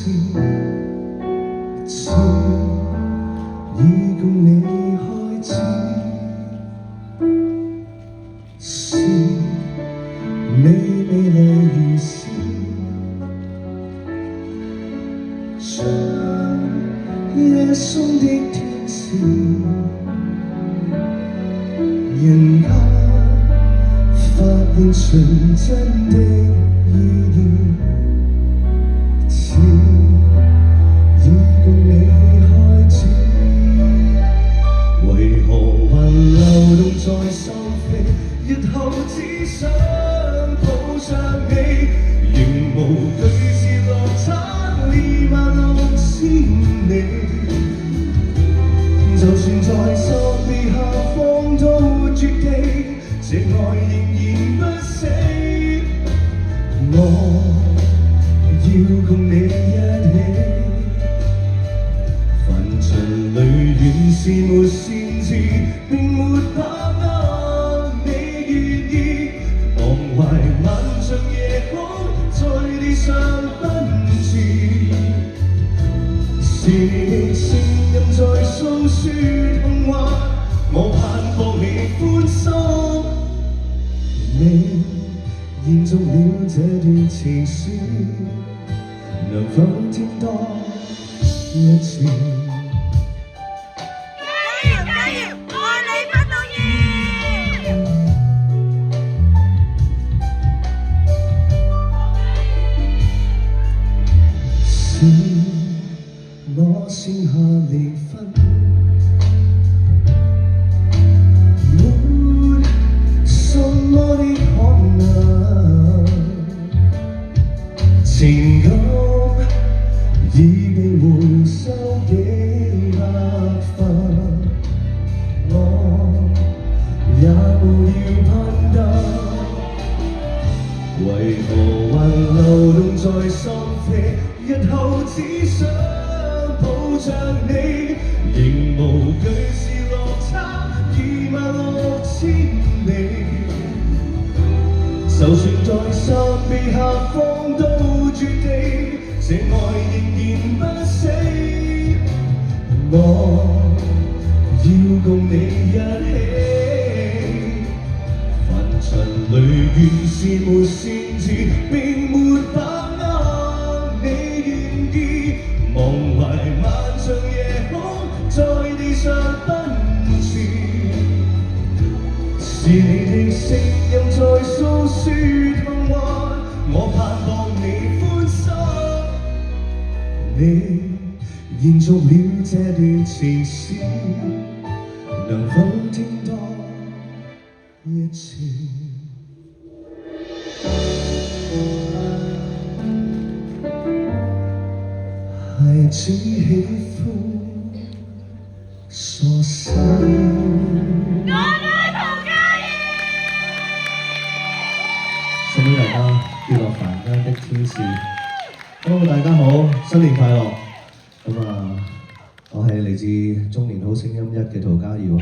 一次已共你開始，是你美麗如詩，像夜送的天使，人家發現純真的意義，似已共你開始，為何還流動在心扉？日後只想抱着你，仍無懼是落差26000里。就算在十里下放到絕地，這愛仍然不死。我要共你一起，凡塵裏原是沒先知，並沒把握你願意，忘懷漫長夜空，在地上奔馳。是你的聲音在訴說童話，我盼望你歡心。你延續了這段情書，能否聽多一次？加油加油，愛你不動搖！是我剩下離婚，沒什麼的可能，情感已被回收幾百分，我也沒要攀登。為何還流動在心扉？日後只想抱着你，仍無懼是落差26000里。就算在十里下放到絕地，這愛仍然不死。我要共你一起，凡塵裏原是沒先知，並沒把握你願意，忘懷漫長夜空，在地上奔馳。是你的聲音在訴說童話，我盼望你歡心。你延續了這段情詩，能否聽多一次？孩子喜歡傻事。送俾大家跌落凡間的天使。Hello， 大家好，新年快樂！我係嚟自中年好聲音1嘅涂家堯。